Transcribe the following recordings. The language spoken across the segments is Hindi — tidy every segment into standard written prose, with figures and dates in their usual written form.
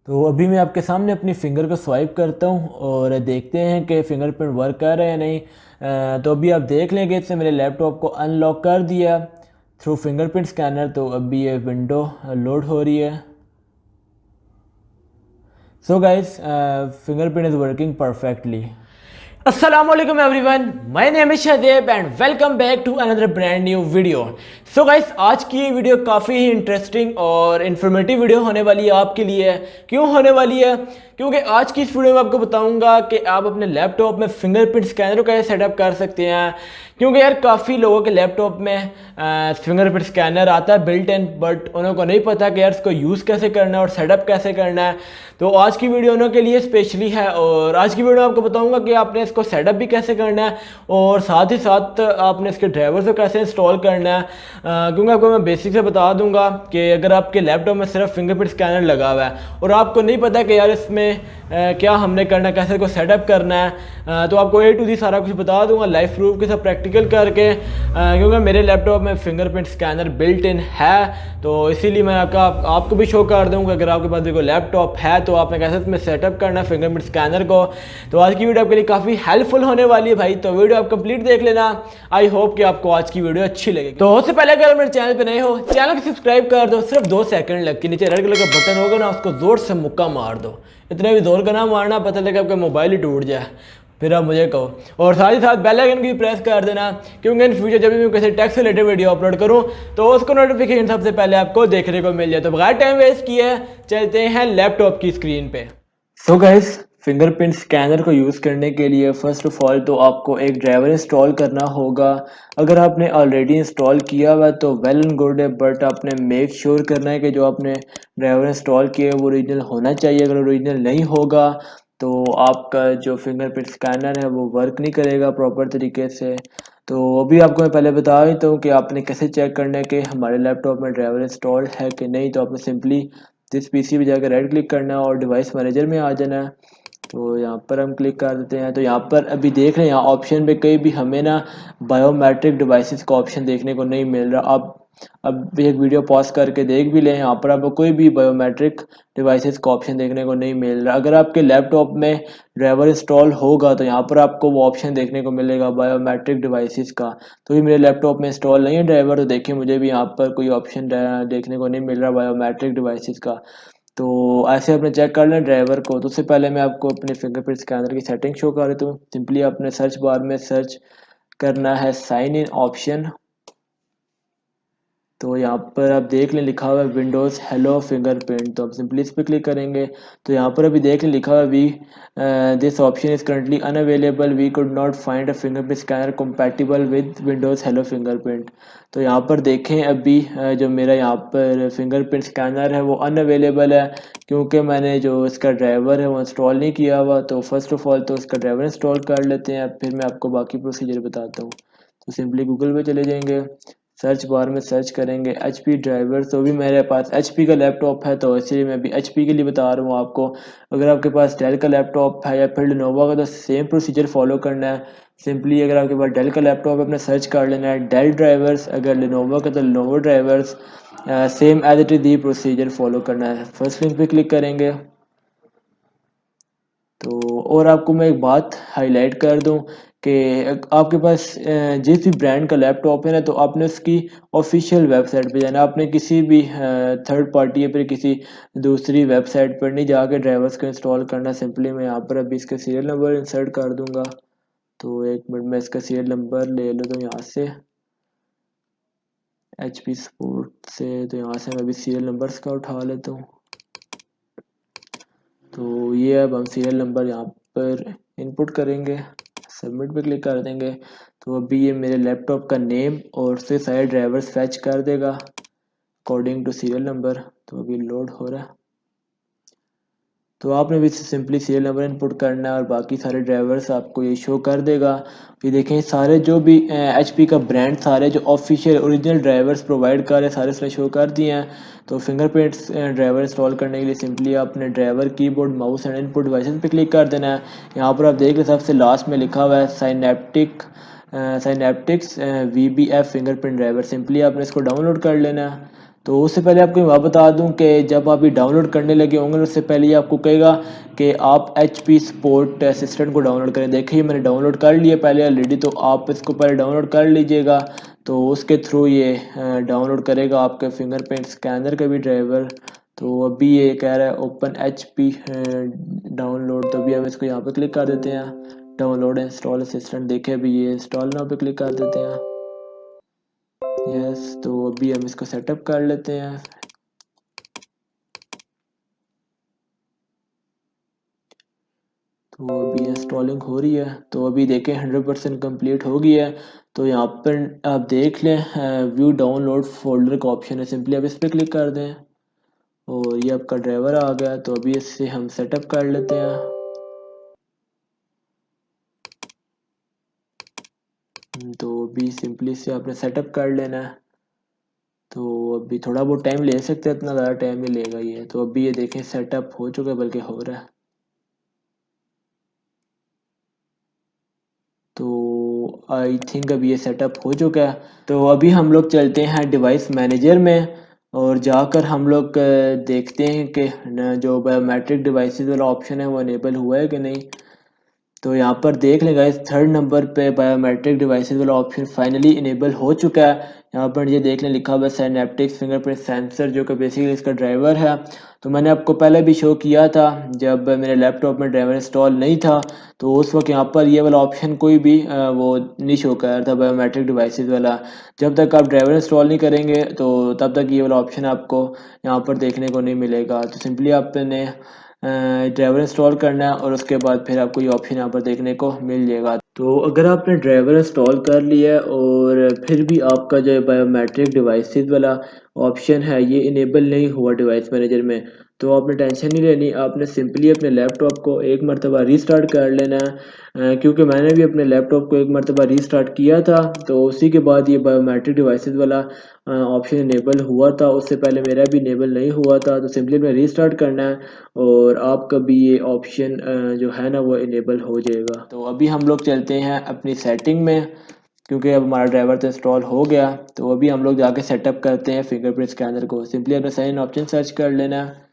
तो अभी मैं आपके सामने अपनी फ़िंगर को स्वाइप करता हूँ और देखते हैं कि फ़िंगरप्रिंट वर्क कर रहा है या नहीं। तो अभी आप देख लेंगे इससे मेरे लैपटॉप को अनलॉक कर दिया थ्रू फिंगरप्रिंट स्कैनर। तो अभी ये विंडो लोड हो रही है। So guys, fingerprint is working perfectly. Assalamu alaikum everyone, my name is Shadeb and welcome back to another brand new video. So guys, आज की ये वीडियो काफ़ी ही इंटरेस्टिंग और इन्फॉर्मेटिव वीडियो होने वाली है आपके लिए। क्यों होने वाली है? क्योंकि आज की इस वीडियो में आपको बताऊंगा कि आप अपने लैपटॉप में फिंगरप्रिंट स्कैनर को कैसे सेटअप कर सकते हैं। क्योंकि यार काफ़ी लोगों के लैपटॉप में फिंगरप्रिंट स्कैनर आता है बिल्ट इन, बट उन्हों को नहीं पता कि यार इसको यूज़ कैसे करना है और सेटअप कैसे करना है। तो आज की वीडियो उन्हों के लिए स्पेशली है और आज की वीडियो में आपको बताऊंगा कि आपने इसको सेटअप भी कैसे करना है और साथ ही साथ आपने इसके ड्राइवर्स को कैसे इंस्टॉल करना है। क्योंकि आपको मैं बेसिक से बता दूंगा कि अगर आपके लैपटॉप में सिर्फ फिंगरप्रिंट स्कैनर लगा हुआ है और आपको नहीं पता कि यार इसमें क्या हमने करना है, कैसे इसको सेटअप करना है, तो आपको A to Z सारा कुछ बता दूंगा लाइव प्रूफ के साथ प्रैक्टिकल करके। क्योंकि मेरे लैपटॉप में फिंगरप्रिंट स्कैनर बिल्ट इन है, तो इसीलिए मैं आपको भी शो कर दूँगा अगर आपके पास भी कोई लैपटॉप है तो आपने कैसे इसमें सेटअप करना है फिंगरप्रिंट स्कैनर को। तो आज की वीडियो आपके लिए काफ़ी हेल्पफुल होने वाली है भाई, तो वीडियो आप कंप्लीट देख लेना। आई होप कि आपको आज की वीडियो अच्छी लगेगी। तो उससे पहले अगर मेरे चैनल पे नए हो, चैनल को सब्सक्राइब कर दो। सिर्फ 2 सेकंड लग के नीचे रेड कलर का बटन होगा ना, उसको जोर से मुक्का मार दो। इतने भी जोर का ना मारना पता लगे आपका मोबाइल ही टूट जाए, फिर आप मुझे कहो। और साथ ही साथ बेल आइकन की प्रेस कर देना, क्योंकि इन फ्यूचर जब भी मैं किसी टैक्स से रिलेटेड वीडियो अपलोड करूं तो उसको नोटिफिकेशन सबसे पहले आपको देखने को मिल जाए। तो बगैर टाइम वेस्ट किए चलते हैं लैपटॉप की स्क्रीन पे। सो गाइस, फिंगरप्रिंट स्कैनर को यूज़ करने के लिए फ़र्स्ट ऑफ़ ऑल तो आपको एक ड्राइवर इंस्टॉल करना होगा। अगर आपने ऑलरेडी इंस्टॉल किया हुआ है तो वेल एंड गुड है, बट आपने मेक श्योर करना है कि जो आपने ड्राइवर इंस्टॉल किया है वो ओरिजिनल होना चाहिए। अगर ओरिजिनल नहीं होगा तो आपका जो फिंगरप्रिंट स्कैनर है वो वर्क नहीं करेगा प्रॉपर तरीके से। तो अभी आपको मैं पहले बता देता हूँ कि आपने कैसे चेक करना है कि हमारे लैपटॉप में ड्राइवर इंस्टॉल है कि नहीं। तो आपने सिंपली जिस पीसी पे जाकर राइट क्लिक करना है और डिवाइस मैनेजर में आ जाना है। तो यहाँ पर हम क्लिक कर देते हैं। तो यहाँ पर अभी देख रहे हैं यहाँ ऑप्शन पे कहीं भी हमें ना बायोमेट्रिक डिवाइसेस का ऑप्शन देखने को नहीं मिल रहा। आप अब भी एक वीडियो पॉज करके देख भी लें, यहाँ पर आपको कोई भी बायोमेट्रिक डिवाइसेस का ऑप्शन देखने को नहीं मिल रहा। अगर आपके लैपटॉप में ड्राइवर इंस्टॉल होगा तो यहाँ पर आपको वो ऑप्शन देखने को मिलेगा बायोमेट्रिक डिवाइसेस का। तो ये मेरे लैपटॉप में इंस्टॉल नहीं है ड्राइवर, तो देखिए मुझे भी यहाँ पर कोई ऑप्शन देखने को नहीं मिल रहा बायोमेट्रिक डिवाइसेस का। तो ऐसे आपने चेक कर लें ड्राइवर को। तो उससे पहले मैं आपको अपने फिंगरप्रिंट स्कैनर की सेटिंग शो कर देता हूँ। सिंपली आपने सर्च बार में सर्च करना है साइन इन ऑप्शन। तो यहाँ पर आप देख लें लिखा हुआ है विंडोज़ हेलो फिंगरप्रिंट, तो आप सिंपली इस पर क्लिक करेंगे। तो यहाँ पर अभी देख लें लिखा हुआ है we this option is currently unavailable, we could not find a fingerprint scanner compatible with Windows Hello fingerprint. तो यहाँ पर देखें अभी जो मेरा यहाँ पर फिंगरप्रिंट स्कैनर है वो अनअवेलेबल है, क्योंकि मैंने जो इसका ड्राइवर है वो इंस्टॉल नहीं किया हुआ। तो फर्स्ट ऑफ़ ऑल तो इसका ड्राइवर इंस्टॉल कर लेते हैं, फिर मैं आपको बाकी प्रोसीजर बताता हूँ। तो सिंपली गूगल पे चले जाएंगे, सर्च बार में सर्च करेंगे HP ड्राइवर। तो भी मेरे पास HP का लैपटॉप है तो इसलिए मैं अभी HP के लिए बता रहा हूँ आपको। अगर आपके पास डेल का लैपटॉप है या फिर लेनोवो का तो सेम प्रोसीजर फॉलो करना है। सिंपली अगर आपके पास डेल का लैपटॉप है अपने सर्च कर लेना है डेल ड्राइवर्स, अगर लेनोवो का तो Lenovo drivers. Same as it is the procedure follow करना है। फर्स्ट लिंक पे क्लिक करेंगे। तो और आपको मैं एक बात हाईलाइट कर दूं कि आपके पास जिस भी ब्रांड का लैपटॉप है ना, तो आपने उसकी ऑफिशियल वेबसाइट पे जाना। आपने किसी भी थर्ड पार्टी या फिर किसी दूसरी वेबसाइट पर नहीं जाके ड्राइवर्स को इंस्टॉल करना। सिंपली मैं यहाँ पर अभी इसका सीरियल नंबर इंसर्ट कर दूंगा। तो एक मिनट में इसका सीरियल नंबर ले लो। तो यहाँ से HP सपोर्ट से, तो यहाँ से मैं अभी सीरियल नंबर्स का उठा लेता हूँ। तो ये अब हम सीरियल नंबर यहाँ पर इनपुट करेंगे, सबमिट पे क्लिक कर देंगे। तो अभी ये मेरे लैपटॉप का नेम और उससे सारे ड्राइवर्स फैच कर देगा अकॉर्डिंग टू सीरियल नंबर। तो अभी लोड हो रहा है। तो आपने भी सिंपली सीरियल नंबर इनपुट करना है और बाकी सारे ड्राइवर्स आपको ये शो कर देगा। ये देखें सारे जो भी HP का ब्रांड सारे जो ऑफिशियल ओरिजिनल ड्राइवर्स प्रोवाइड कर रहे हैं सारे इसने शो कर दिए हैं। तो फिंगरप्रिंट ड्राइवर इंस्टॉल करने के लिए सिंपली आपने driver keyboard mouse and input devices पे क्लिक कर देना है। यहाँ पर आप देख रहे सबसे लास्ट में लिखा हुआ है साइनेप्टिक्स VBF फिंगरप्रिंट ड्राइवर। सिंपली आपने इसको डाउनलोड कर लेना है। तो उससे पहले आपको मैं बता दूं कि जब आप ये डाउनलोड करने लगे होंगे उससे पहले ये आपको कहेगा कि आप HP सपोर्ट असिस्टेंट को डाउनलोड करें। देखिए मैंने डाउनलोड कर लिया पहले ऑलरेडी, तो आप इसको पहले डाउनलोड कर लीजिएगा। तो उसके थ्रू ये डाउनलोड करेगा आपके फिंगरप्रिंट स्कैनर का भी ड्राइवर। तो अभी ये कह रहा है ओपन HP डाउनलोड, तो अभी हम इसको यहाँ पे क्लिक कर देते हैं। डाउनलोड इंस्टॉल असिस्टेंट, देखे अभी ये इंस्टॉल नाउ पे क्लिक कर देते हैं। यस, तो अभी हम इसको सेटअप कर लेते हैं। तो अभी इंस्टॉलिंग हो रही है, तो अभी देखें 100% कंप्लीट हो गई है। तो यहाँ पर आप देख लें व्यू डाउनलोड फोल्डर का ऑप्शन है, सिंपली आप इस पर क्लिक कर दें और ये आपका ड्राइवर आ गया। तो अभी इससे हम सेटअप कर लेते हैं। तो अभी सिंपली से आपने सेटअप कर लेना है। तो अभी थोड़ा बहुत टाइम ले सकते हैं, इतना ज़्यादा टाइम नहीं लेगा ये। तो अभी ये देखें सेटअप हो चुका है, बल्कि हो रहा है। तो आई थिंक अभी ये सेटअप हो चुका है। तो अभी हम लोग चलते हैं डिवाइस मैनेजर में और जाकर हम लोग देखते हैं कि जो बायोमेट्रिक डिवाइसेस वाला ऑप्शन है वो इनेबल हुआ है कि नहीं। तो यहाँ पर देख लें गाइस, थर्ड नंबर पे बायोमेट्रिक डिवाइसेस वाला ऑप्शन फाइनली इनेबल हो चुका है। यहाँ पर ये देख लें लिखा हुआ है सिनेप्टिक फिंगरप्रिंट सेंसर, जो कि बेसिकली इसका ड्राइवर है। तो मैंने आपको पहले भी शो किया था जब मेरे लैपटॉप में ड्राइवर इंस्टॉल नहीं था, तो उस वक्त यहाँ पर ये वाला ऑप्शन कोई भी वो नहीं शो कर रहा था बायोमेट्रिक डिवाइसेस वाला। जब तक आप ड्राइवर इंस्टॉल नहीं करेंगे तो तब तक ये वाला ऑप्शन आपको यहाँ पर देखने को नहीं मिलेगा। तो सिंपली आपने ड्राइवर इंस्टॉल करना है और उसके बाद फिर आपको ये ऑप्शन यहाँ पर देखने को मिल जाएगा। तो अगर आपने ड्राइवर इंस्टॉल कर लिया है और फिर भी आपका जो बायोमेट्रिक डिवाइसेस वाला ऑप्शन है ये इनेबल नहीं हुआ डिवाइस मैनेजर में, तो आपने टेंशन नहीं लेनी। आपने सिंपली अपने लैपटॉप को एक मरतबा रीस्टार्ट कर लेना है, क्योंकि मैंने भी अपने लैपटॉप को एक मरतबा रीस्टार्ट किया था तो उसी के बाद ये बायोमेट्रिक डिवाइसेस वाला ऑप्शन इनेबल हुआ था। उससे पहले मेरा भी इनेबल नहीं हुआ था। तो सिंपली अपने रीस्टार्ट करना है और आपका भी ये ऑप्शन जो है ना वो इनेबल हो जाएगा। तो अभी हम लोग चलते हैं अपनी सेटिंग में, क्योंकि अब हमारा ड्राइवर तो इंस्टॉल हो गया। तो अभी हम लोग जाके सेटअप करते हैं फिंगरप्रिंट स्कैनर को। सिंपली अपना साइन इन ऑप्शन सर्च कर लेना है,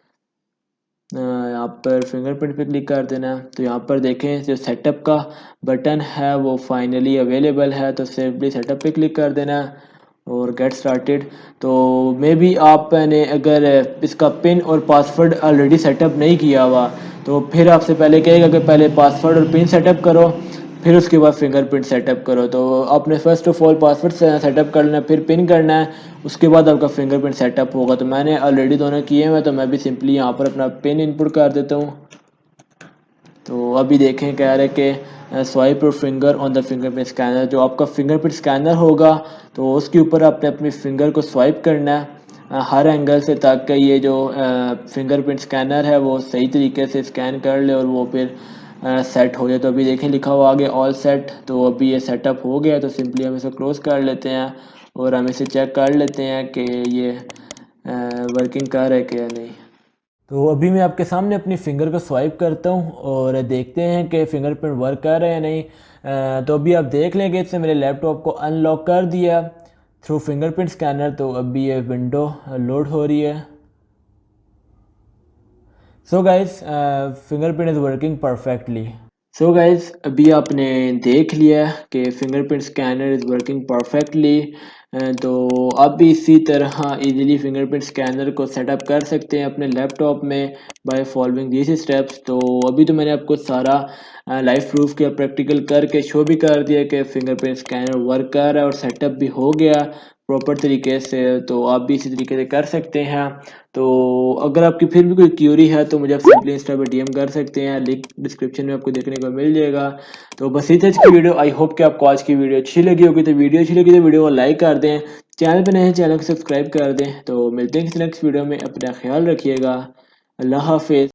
यहाँ पर फिंगरप्रिंट पे क्लिक कर देना है। तो यहाँ पर देखें जो सेटअप का बटन है वो फाइनली अवेलेबल है, तो सिंपली सेटअप पे क्लिक कर देना है और गेट स्टार्टेड। तो मे बी आपने अगर इसका पिन और पासवर्ड ऑलरेडी सेटअप नहीं किया हुआ तो फिर आपसे पहले कहेगा कि पहले पासवर्ड और पिन सेटअप करो, फिर उसके बाद फिंगरप्रिंट सेटअप करो। तो आपने first of all password setup कर लेना, फिर पिन करना है, उसके बाद आपका फिंगरप्रिंट सेटअप होगा। तो मैंने ऑलरेडी दोनों किए हुए, तो मैं भी सिंपली यहाँ पर अपना पिन इनपुट कर देता हूँ। तो अभी देखें कह रहे कि swipe your finger on the fingerprint scanner, जो आपका फिंगरप्रिंट स्कैनर होगा तो उसके ऊपर आपने अपनी फिंगर को स्वाइप करना है हर एंगल से, ताकि ये जो फिंगरप्रिंट स्कैनर है वो सही तरीके से स्कैन कर ले और वो फिर सेट हो जाए। तो अभी देखें लिखा हुआ आगे ऑल सेट, तो अभी ये सेटअप हो गया। तो सिंपली हम इसे क्लोज कर लेते हैं और हम इसे चेक कर लेते हैं कि ये वर्किंग कर रहा है कि नहीं। तो अभी मैं आपके सामने अपनी फ़िंगर को स्वाइप करता हूँ और देखते हैं कि फ़िंगरप्रिंट वर्क कर रहे हैं या नहीं। तो अभी आप देख लेंगे इससे मेरे लैपटॉप को अनलॉक कर दिया थ्रू फिंगरप्रिंट स्कैनर। तो अभी ये विंडो लोड हो रही है। So guys fingerprint is working perfectly. So guys अभी आपने देख लिया कि fingerprint scanner is working perfectly. तो आप भी इसी तरह इजीली फिंगरप्रिंट स्कैनर को सेटअप कर सकते हैं अपने लैपटॉप में बाय फॉलोइंग दीज स्टेप्स। तो अभी तो मैंने आपको सारा लाइव प्रूफ किया, प्रैक्टिकल करके शो भी कर दिया कि फिंगरप्रिंट स्कैनर वर्क कर रहा है और सेटअप भी हो गया प्रॉपर तरीके से। तो आप भी इसी तरीके से कर सकते हैं। तो अगर आपकी फिर भी कोई क्यूरी है तो मुझे आप सिंपली इंस्टा पर डीएम कर सकते हैं, लिंक डिस्क्रिप्शन में आपको देखने को मिल जाएगा। तो बस इतना आज की वीडियो, आई होप कि आपको आज की वीडियो अच्छी लगी होगी। तो वीडियो अच्छी लगी तो वीडियो को लाइक कर दें, चैनल पर नए हैं चैनल को सब्सक्राइब कर दें। तो मिलते हैं किसी नेक्स्ट वीडियो में, अपना ख्याल रखिएगा। अल्लाह हाफिज़।